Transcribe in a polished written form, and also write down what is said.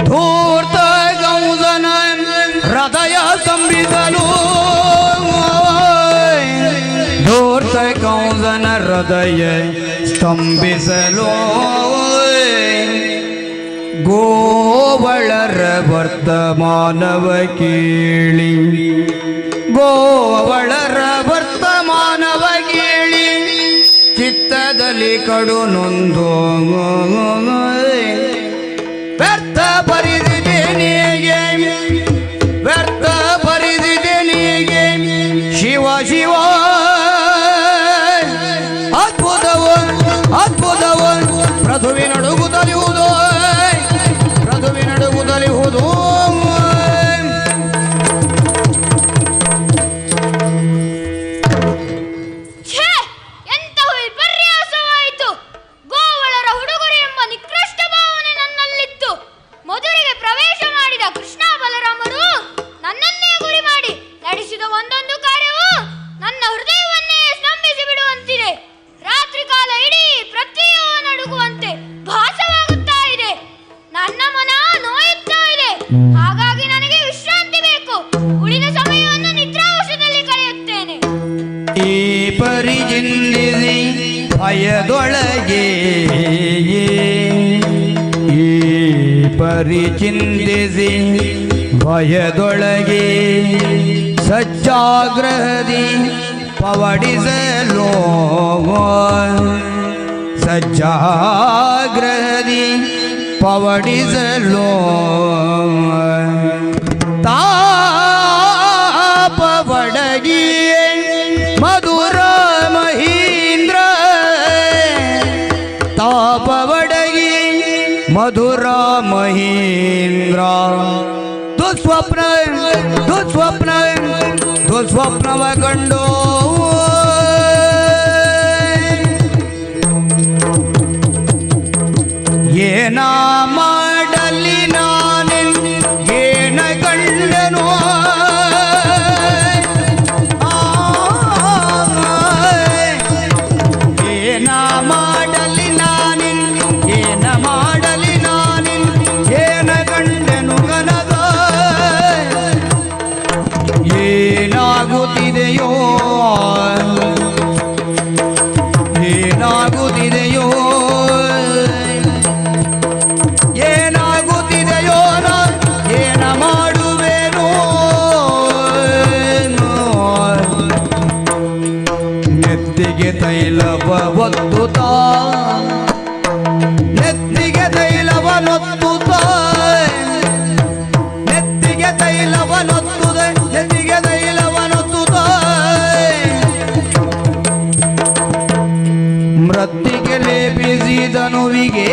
ಧೂರ್ತ ಗೌದನ ಹೃದಯ ಸ್ತಂಭಿಸಲು ಧೂರ್ತ ಗೌದನ ಹೃದಯ ಸ್ತಂಭಿಸಲು ಗೋವಳರ ವರ್ತಮಾನವ ಕೇಳಿ ಗೋವಳರ ವರ್ತಮಾನವ ಕೇಳಿ ಚಿತ್ತದಲ್ಲಿ ಕಡು ನೊಂದು ವ್ಯರ್ಥ ಪರಿದಿದೆ ನೀಗೆ ವ್ಯರ್ಥ ಪರಿದಿದೆ ನೀಗೆ ಶಿವ ಶಿವ ಅದ್ಭುತವು ಅದ್ಭುತವು ಪ್ರಥುವಿನಡುಗುತ್ತಲಿಹುದು ಪ್ರಥುವಿನಡುಗುತ್ತಲಿಹುದು ಹಾಗಾಗಿ ನನಗೆ ವಿಶ್ರಾಂತಿ ಬೇಕು. ಉಳಿದ ಸಮಯವನ್ನು ನಿದ್ರಾವಶದಲ್ಲಿ ಕಳೆಯುತ್ತೇನೆ. ಈ ಪರಿಚಿಂದಿಸಿ ಭಯದೊಳಗೆ ಈ ಪರಿಚಿಂದಿಸಿ ಭಯದೊಳಗೆ ಸಜ್ಜಾಗ್ರಹದಿ ಪವಡಿಸಲೋ ಸಜ್ಜಾಗ್ರಹದಿ ಪವಡಿಸಲೋ ತಾಪವಡಗಿ ಮಧುರ ಮಹೀಂದ್ರ ತಾಪವಡಗಿ ಮಧುರ ಮಹೀಂದ್ರ ದುಸ್ವಪ್ನ ದುಸ್ವಪ್ನ ದುಸ್ವಪ್ನವ ಕಂಡು ಏನ ಮಾಡಲಿ ನಾನೆ ಏನ ಕಂಡನು ಏನ ಮಾಡಲಿ ನಾನೆ ಏನ ಮಾಡಲಿ ನಾನೆ ಏನ ಕಂಡನು ಗನದ ಏನಾಗುತ್ತಿದೆಯೋ ಏನಾಗುತ್ತಿದೆಯೋ ಏನಾಗುತ್ತಿದೆಯೋ ಏನ ಮಾಡುವೆನೋ ನೆತ್ತಿಗೆ ತೈಲವ ಒತ್ತುತ್ತ ನೆತ್ತಿಗೆ ತೈಲವನೊತ್ತುತ್ತ ನೆತ್ತಿಗೆ ತೈಲವನೊತ್ತುದ ನೆತ್ತಿಗೆ ತೈಲವನೊತ್ತುತ್ತ ಮೃತ್ತಿಗೆ ಲೇಪಿಸಿದನುವಿಗೆ